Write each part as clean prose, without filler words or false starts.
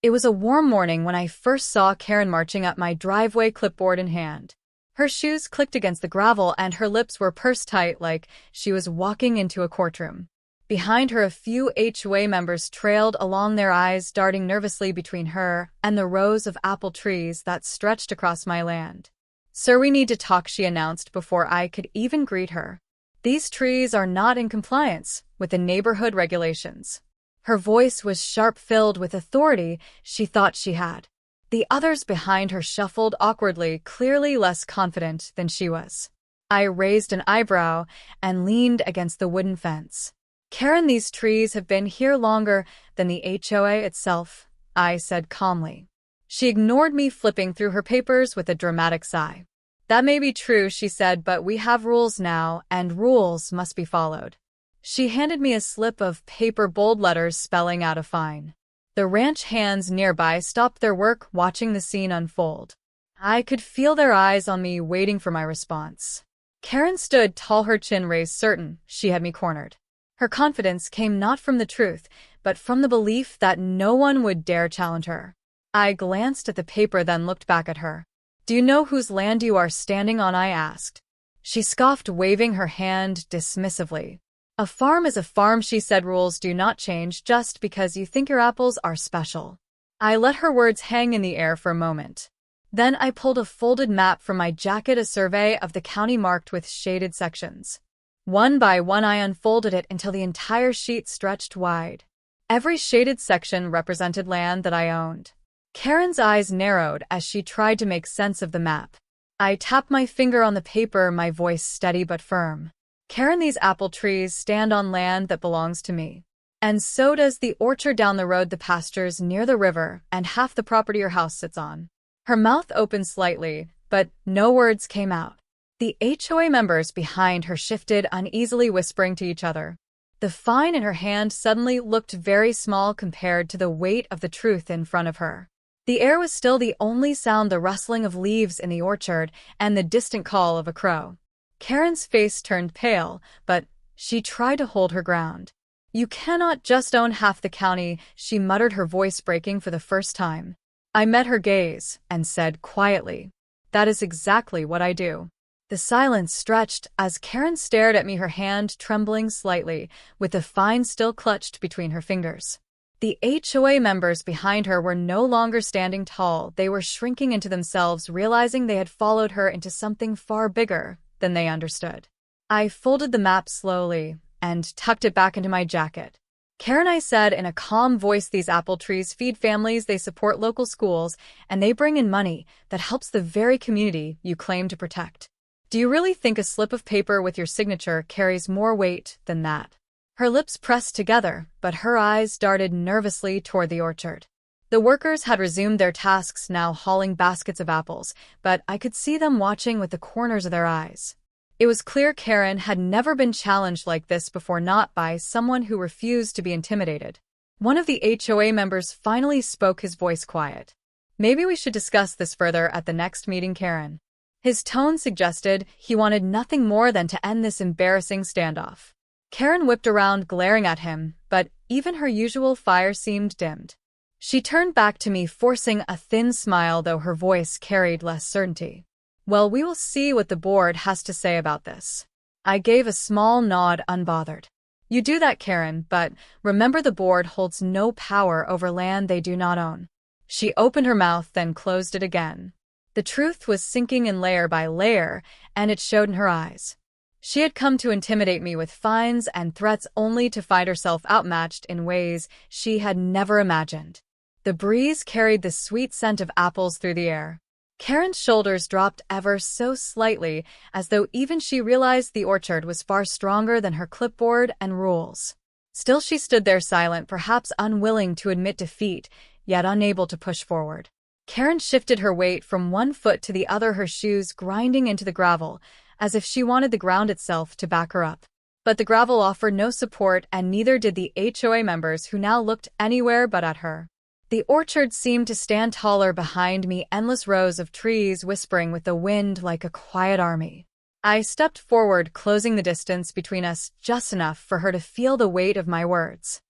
It was a warm morning when I first saw Karen marching up my driveway, clipboard in hand. Her shoes clicked against the gravel and her lips were pursed tight like she was walking into a courtroom. Behind her, a few HOA members trailed along, their eyes darting nervously between her and the rows of apple trees that stretched across my land. "Sir, we need to talk," she announced before I could even greet her. "These trees are not in compliance with the neighborhood regulations." Her voice was sharp, filled with authority she thought she had. The others behind her shuffled awkwardly, clearly less confident than she was. I raised an eyebrow and leaned against the wooden fence. "Karen, these trees have been here longer than the HOA itself," I said calmly. She ignored me, flipping through her papers with a dramatic sigh. "That may be true," she said, "but we have rules now, and rules must be followed." She handed me a slip of paper, bold letters spelling out a fine. The ranch hands nearby stopped their work, watching the scene unfold. I could feel their eyes on me, waiting for my response. Karen stood tall, her chin raised, certain she had me cornered. Her confidence came not from the truth, but from the belief that no one would dare challenge her. I glanced at the paper, then looked back at her. "Do you know whose land you are standing on?" I asked. She scoffed, waving her hand dismissively. "A farm is a farm," she said. "Rules do not change just because you think your apples are special." I let her words hang in the air for a moment. Then I pulled a folded map from my jacket, a survey of the county marked with shaded sections. One by one I unfolded it until the entire sheet stretched wide. Every shaded section represented land that I owned. Karen's eyes narrowed as she tried to make sense of the map. I tapped my finger on the paper, my voice steady but firm. "Karen, these apple trees stand on land that belongs to me. And so does the orchard down the road, the pastures near the river, and half the property your house sits on." Her mouth opened slightly, but no words came out. The HOA members behind her shifted uneasily, whispering to each other. The fine in her hand suddenly looked very small compared to the weight of the truth in front of her. The air was still, the only sound the rustling of leaves in the orchard and the distant call of a crow. Karen's face turned pale, but she tried to hold her ground. "You cannot just own half the county," she muttered, her voice breaking for the first time. I met her gaze and said quietly, "That is exactly what I do." The silence stretched as Karen stared at me, her hand trembling slightly, with the fine still clutched between her fingers. The HOA members behind her were no longer standing tall. They were shrinking into themselves, realizing they had followed her into something far bigger than they understood. I folded the map slowly and tucked it back into my jacket. "Karen," I said in a calm voice, "these apple trees feed families, they support local schools, and they bring in money that helps the very community you claim to protect. Do you really think a slip of paper with your signature carries more weight than that?" Her lips pressed together, but her eyes darted nervously toward the orchard. The workers had resumed their tasks, now hauling baskets of apples, but I could see them watching with the corners of their eyes. It was clear Karen had never been challenged like this before, not by someone who refused to be intimidated. One of the HOA members finally spoke, his voice quiet. "Maybe we should discuss this further at the next meeting, Karen." His tone suggested he wanted nothing more than to end this embarrassing standoff. Karen whipped around, glaring at him, but even her usual fire seemed dimmed. She turned back to me, forcing a thin smile, though her voice carried less certainty. "Well, we will see what the board has to say about this." I gave a small nod, unbothered. "You do that, Karen, but remember the board holds no power over land they do not own." She opened her mouth, then closed it again. The truth was sinking in layer by layer, and it showed in her eyes. She had come to intimidate me with fines and threats, only to find herself outmatched in ways she had never imagined. The breeze carried the sweet scent of apples through the air. Karen's shoulders dropped ever so slightly, as though even she realized the orchard was far stronger than her clipboard and rules. Still she stood there silent, perhaps unwilling to admit defeat, yet unable to push forward. Karen shifted her weight from one foot to the other, her shoes grinding into the gravel, as if she wanted the ground itself to back her up. But the gravel offered no support, and neither did the HOA members, who now looked anywhere but at her. The orchard seemed to stand taller behind me, endless rows of trees whispering with the wind like a quiet army. I stepped forward, closing the distance between us just enough for her to feel the weight of my words.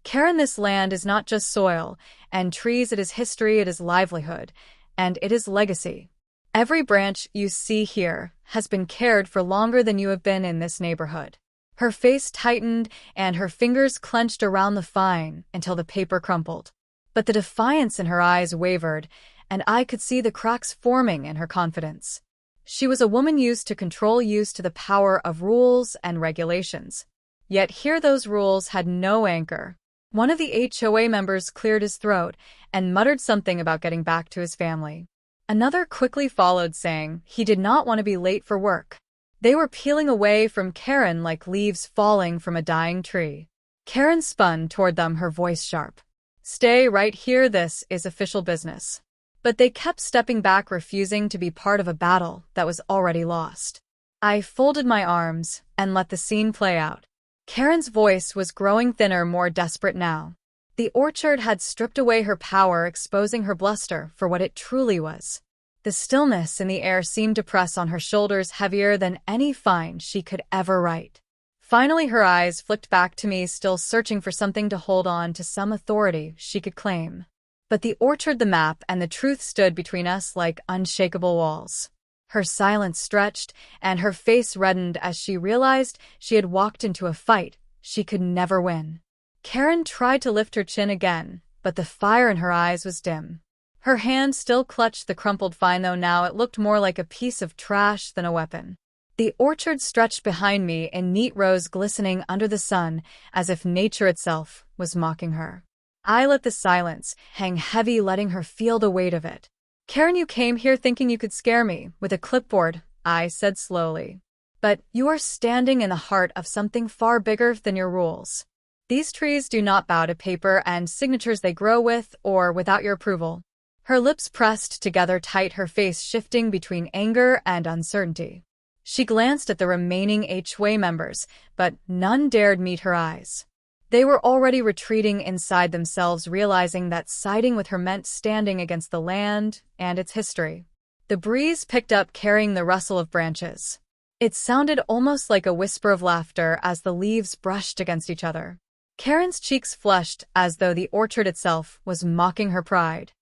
Karen, this land is not just soil and trees, it is history, it is livelihood, and it is legacy. Every branch you see here has been cared for longer than you have been in this neighborhood. Her face tightened and her fingers clenched around the fine until the paper crumpled. But the defiance in her eyes wavered, and I could see the cracks forming in her confidence. She was a woman used to control, used to the power of rules and regulations. Yet here those rules had no anchor. One of the HOA members cleared his throat and muttered something about getting back to his family. Another quickly followed, saying he did not want to be late for work. They were peeling away from Karen like leaves falling from a dying tree. Karen spun toward them, her voice sharp. "Stay right here, this is official business." But they kept stepping back, refusing to be part of a battle that was already lost. I folded my arms and let the scene play out. Karen's voice was growing thinner, more desperate now. The orchard had stripped away her power, exposing her bluster for what it truly was. The stillness in the air seemed to press on her shoulders, heavier than any fine she could ever write. Finally, her eyes flicked back to me, still searching for something to hold on to, some authority she could claim. But the orchard, the map, and the truth stood between us like unshakable walls. Her silence stretched, and her face reddened as she realized she had walked into a fight she could never win. Karen tried to lift her chin again, but the fire in her eyes was dim. Her hand still clutched the crumpled fine, though now it looked more like a piece of trash than a weapon. The orchard stretched behind me in neat rows, glistening under the sun, as if nature itself was mocking her. I let the silence hang heavy, letting her feel the weight of it. "Karen, you came here thinking you could scare me with a clipboard," I said slowly. "But you are standing in the heart of something far bigger than your rules. These trees do not bow to paper and signatures, they grow with or without your approval." Her lips pressed together tight, her face shifting between anger and uncertainty. She glanced at the remaining HOA members, but none dared meet her eyes. They were already retreating inside themselves, realizing that siding with her meant standing against the land and its history. The breeze picked up, carrying the rustle of branches. It sounded almost like a whisper of laughter as the leaves brushed against each other. Karen's cheeks flushed as though the orchard itself was mocking her pride.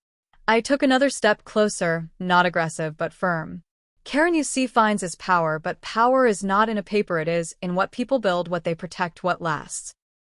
I took another step closer, not aggressive but firm. "Karen, you see fines as power, but power is not in a paper, it is in what people build, what they protect, what lasts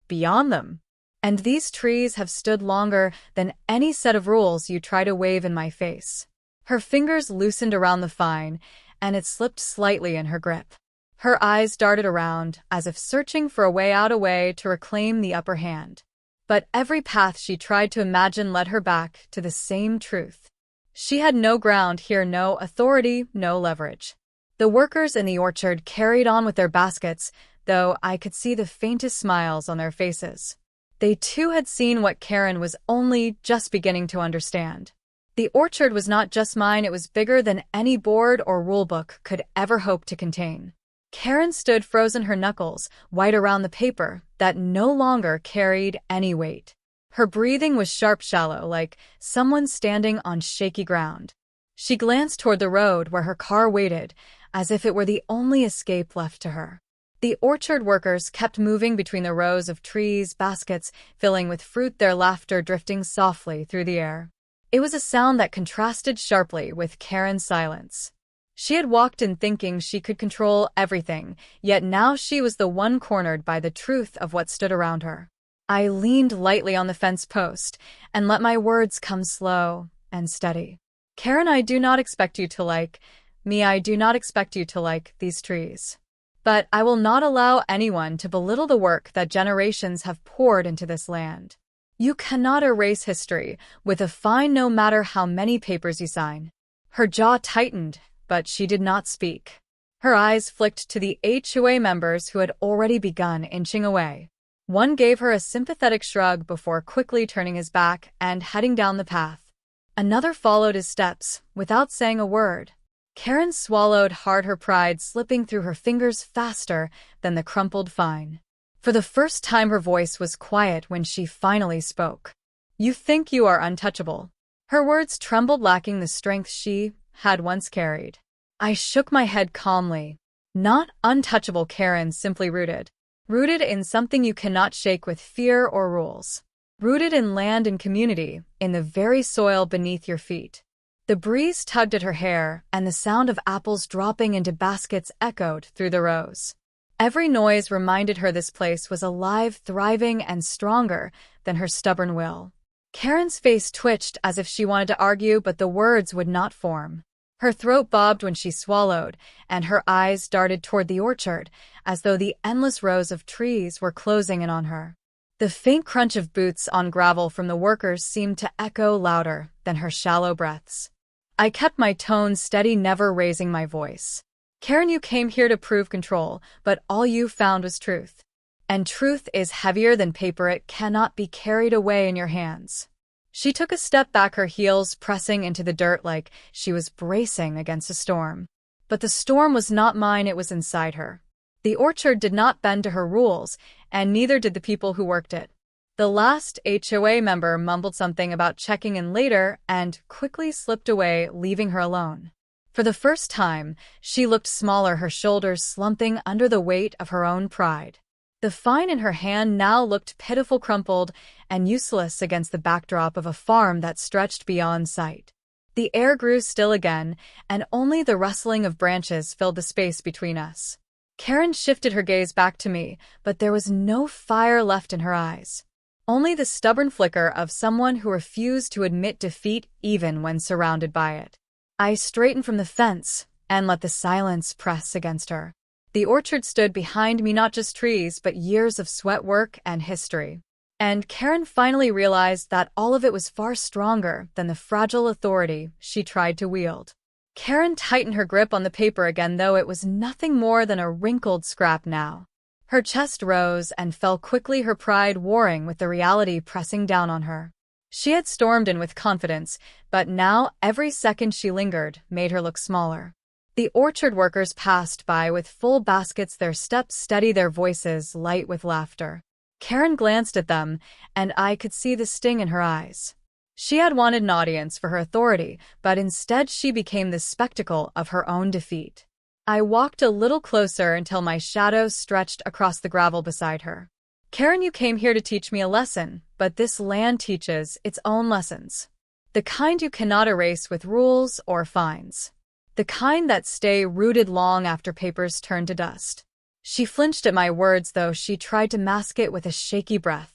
beyond them. And these trees have stood longer than any set of rules you try to wave in my face." Her fingers loosened around the fine, and it slipped slightly in her grip. Her eyes darted around, as if searching for a way out, a way to reclaim the upper hand. But every path she tried to imagine led her back to the same truth. She had no ground here, no authority, no leverage. The workers in the orchard carried on with their baskets, though I could see the faintest smiles on their faces. They too had seen what Karen was only just beginning to understand. The orchard was not just mine, it was bigger than any board or rulebook could ever hope to contain. Karen stood frozen, her knuckles white around the paper that no longer carried any weight. Her breathing was sharp, shallow, like someone standing on shaky ground. She glanced toward the road where her car waited, as if it were the only escape left to her. The orchard workers kept moving between the rows of trees, baskets filling with fruit, their laughter drifting softly through the air. It was a sound that contrasted sharply with Karen's silence. She had walked in thinking she could control everything, yet now she was the one cornered by the truth of what stood around her. I leaned lightly on the fence post and let my words come slow and steady. "Karen, I do not expect you to like me, I do not expect you to like these trees. But I will not allow anyone to belittle the work that generations have poured into this land. You cannot erase history with a fine, no matter how many papers you sign." Her jaw tightened, but she did not speak. Her eyes flicked to the HOA members who had already begun inching away. One gave her a sympathetic shrug before quickly turning his back and heading down the path. Another followed his steps, without saying a word. Karen swallowed hard, her pride slipping through her fingers faster than the crumpled fine. For the first time her voice was quiet when she finally spoke. "You think you are untouchable." Her words trembled, lacking the strength she had once carried. I shook my head calmly. "Not untouchable, Karen, simply rooted." Rooted in something you cannot shake with fear or rules. Rooted in land and community, in the very soil beneath your feet. The breeze tugged at her hair, and the sound of apples dropping into baskets echoed through the rows. Every noise reminded her this place was alive, thriving, and stronger than her stubborn will. Karen's face twitched as if she wanted to argue, but the words would not form. Her throat bobbed when she swallowed, and her eyes darted toward the orchard, as though the endless rows of trees were closing in on her. The faint crunch of boots on gravel from the workers seemed to echo louder than her shallow breaths. I kept my tone steady, never raising my voice. Karen, you came here to prove control, but all you found was truth. And truth is heavier than paper. It cannot be carried away in your hands. She took a step back, her heels pressing into the dirt like she was bracing against a storm. But the storm was not mine, it was inside her. The orchard did not bend to her rules, and neither did the people who worked it. The last HOA member mumbled something about checking in later and quickly slipped away, leaving her alone. For the first time, she looked smaller, her shoulders slumping under the weight of her own pride. The fine in her hand now looked pitiful, crumpled, and useless against the backdrop of a farm that stretched beyond sight. The air grew still again, and only the rustling of branches filled the space between us. Karen shifted her gaze back to me, but there was no fire left in her eyes. Only the stubborn flicker of someone who refused to admit defeat even when surrounded by it. I straightened from the fence and let the silence press against her. The orchard stood behind me, not just trees, but years of sweat work and history. And Karen finally realized that all of it was far stronger than the fragile authority she tried to wield. Karen tightened her grip on the paper again, though it was nothing more than a wrinkled scrap now. Her chest rose and fell quickly, her pride warring with the reality pressing down on her. She had stormed in with confidence, but now every second she lingered made her look smaller. The orchard workers passed by with full baskets, their steps steady, their voices light with laughter. Karen glanced at them, and I could see the sting in her eyes. She had wanted an audience for her authority, but instead she became the spectacle of her own defeat. I walked a little closer until my shadow stretched across the gravel beside her. Karen, you came here to teach me a lesson, but this land teaches its own lessons. The kind you cannot erase with rules or fines. The kind that stay rooted long after papers turn to dust. She flinched at my words, though she tried to mask it with a shaky breath.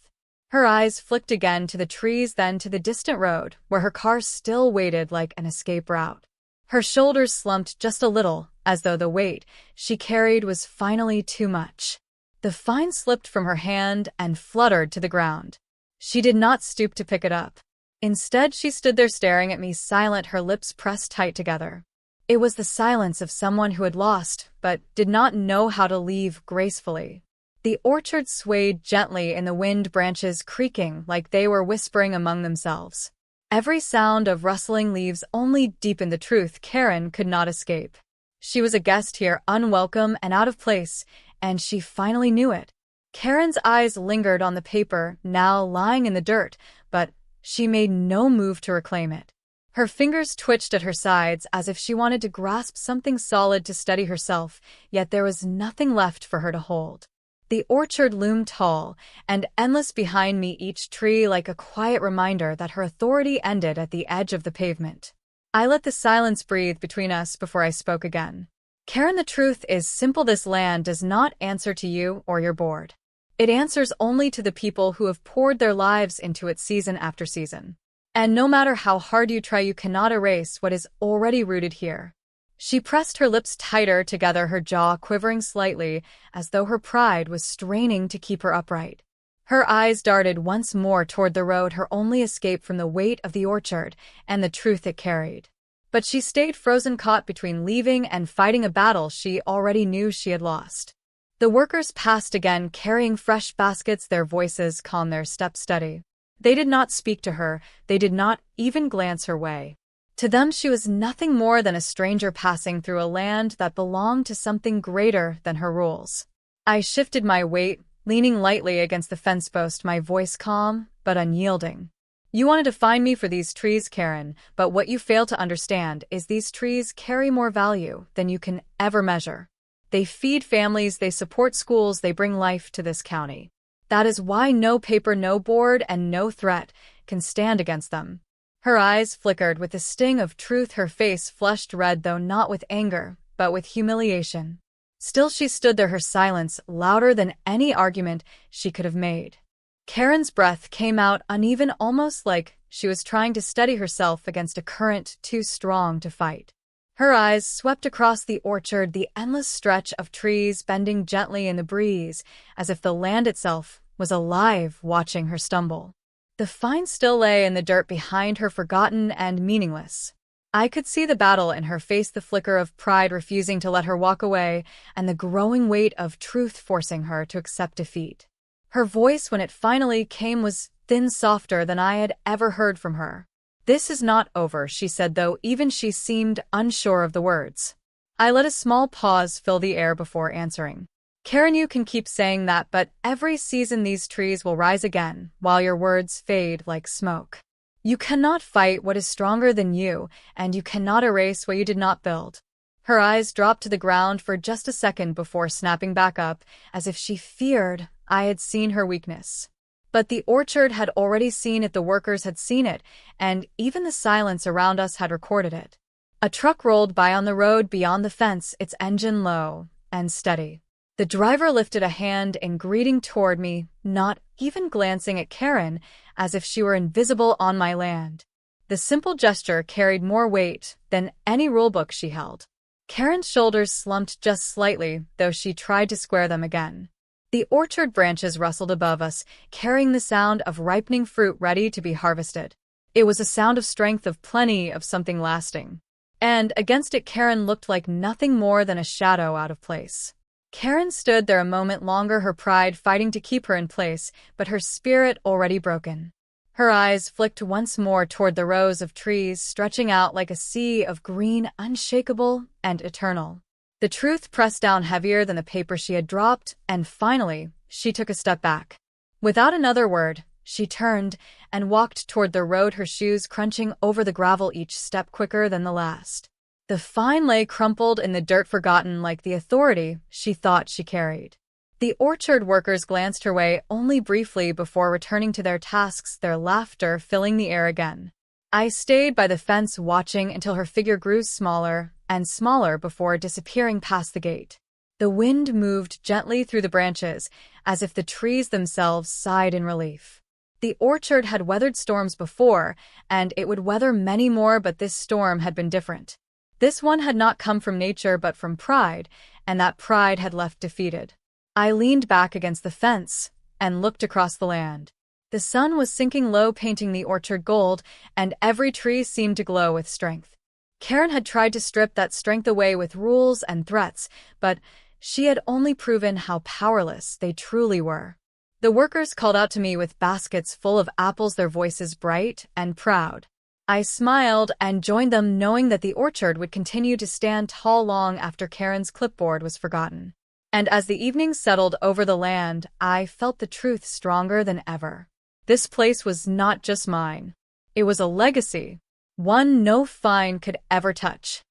Her eyes flicked again to the trees, then to the distant road, where her car still waited like an escape route. Her shoulders slumped just a little, as though the weight she carried was finally too much. The fine slipped from her hand and fluttered to the ground. She did not stoop to pick it up. Instead, she stood there staring at me, silent, her lips pressed tight together. It was the silence of someone who had lost, but did not know how to leave gracefully. The orchard swayed gently in the wind, branches creaking like they were whispering among themselves. Every sound of rustling leaves only deepened the truth Karen could not escape. She was a guest here, unwelcome and out of place, and she finally knew it. Karen's eyes lingered on the paper, now lying in the dirt, but she made no move to reclaim it. Her fingers twitched at her sides as if she wanted to grasp something solid to steady herself, yet there was nothing left for her to hold. The orchard loomed tall and endless behind me, each tree like a quiet reminder that her authority ended at the edge of the pavement. I let the silence breathe between us before I spoke again. Karen, the truth is simple. This land does not answer to you or your board. It answers only to the people who have poured their lives into it season after season. And no matter how hard you try, you cannot erase what is already rooted here. She pressed her lips tighter together, her jaw quivering slightly, as though her pride was straining to keep her upright. Her eyes darted once more toward the road, her only escape from the weight of the orchard and the truth it carried. But she stayed frozen, caught between leaving and fighting a battle she already knew she had lost. The workers passed again, carrying fresh baskets, their voices calm, their steps steady. They did not speak to her, they did not even glance her way. To them she was nothing more than a stranger passing through a land that belonged to something greater than her rules. I shifted my weight, leaning lightly against the fence post, my voice calm but unyielding. You wanted to find me for these trees, Karen, but what you fail to understand is these trees carry more value than you can ever measure. They feed families, they support schools, they bring life to this county. That is why no paper, no board, and no threat can stand against them." Her eyes flickered with the sting of truth, her face flushed red, though not with anger, but with humiliation. Still she stood there, her silence louder than any argument she could have made. Karen's breath came out uneven, almost like she was trying to steady herself against a current too strong to fight. Her eyes swept across the orchard, the endless stretch of trees bending gently in the breeze, as if the land itself was alive, watching her stumble. The find still lay in the dirt behind her, forgotten and meaningless. I could see the battle in her face, the flicker of pride refusing to let her walk away, and the growing weight of truth forcing her to accept defeat. Her voice, when it finally came, was thin, softer than I had ever heard from her. "This is not over," she said, though even she seemed unsure of the words. I let a small pause fill the air before answering. "Karen, you can keep saying that, but every season these trees will rise again, while your words fade like smoke. You cannot fight what is stronger than you, and you cannot erase what you did not build." Her eyes dropped to the ground for just a second before snapping back up, as if she feared I had seen her weakness. But the orchard had already seen it, the workers had seen it, and even the silence around us had recorded it. A truck rolled by on the road beyond the fence, its engine low and steady. The driver lifted a hand in greeting toward me, not even glancing at Karen, as if she were invisible on my land. The simple gesture carried more weight than any rulebook she held. Karen's shoulders slumped just slightly, though she tried to square them again. The orchard branches rustled above us, carrying the sound of ripening fruit ready to be harvested. It was a sound of strength, of plenty, of something lasting. And against it, Karen looked like nothing more than a shadow out of place. Karen stood there a moment longer, her pride fighting to keep her in place, but her spirit already broken. Her eyes flicked once more toward the rows of trees stretching out like a sea of green, unshakable and eternal. The truth pressed down heavier than the paper she had dropped, and finally, she took a step back. Without another word, she turned and walked toward the road, her shoes crunching over the gravel, each step quicker than the last. The find lay crumpled in the dirt, forgotten like the authority she thought she carried. The orchard workers glanced her way only briefly before returning to their tasks, their laughter filling the air again. I stayed by the fence, watching until her figure grew smaller and smaller before disappearing past the gate. The wind moved gently through the branches, as if the trees themselves sighed in relief. The orchard had weathered storms before, and it would weather many more, but this storm had been different. This one had not come from nature but from pride, and that pride had left defeated. I leaned back against the fence and looked across the land. The sun was sinking low, painting the orchard gold, and every tree seemed to glow with strength. Karen had tried to strip that strength away with rules and threats, but she had only proven how powerless they truly were. The workers called out to me with baskets full of apples, their voices bright and proud. I smiled and joined them, knowing that the orchard would continue to stand tall long after Karen's clipboard was forgotten. And as the evening settled over the land, I felt the truth stronger than ever. This place was not just mine. It was a legacy, one no fine could ever touch.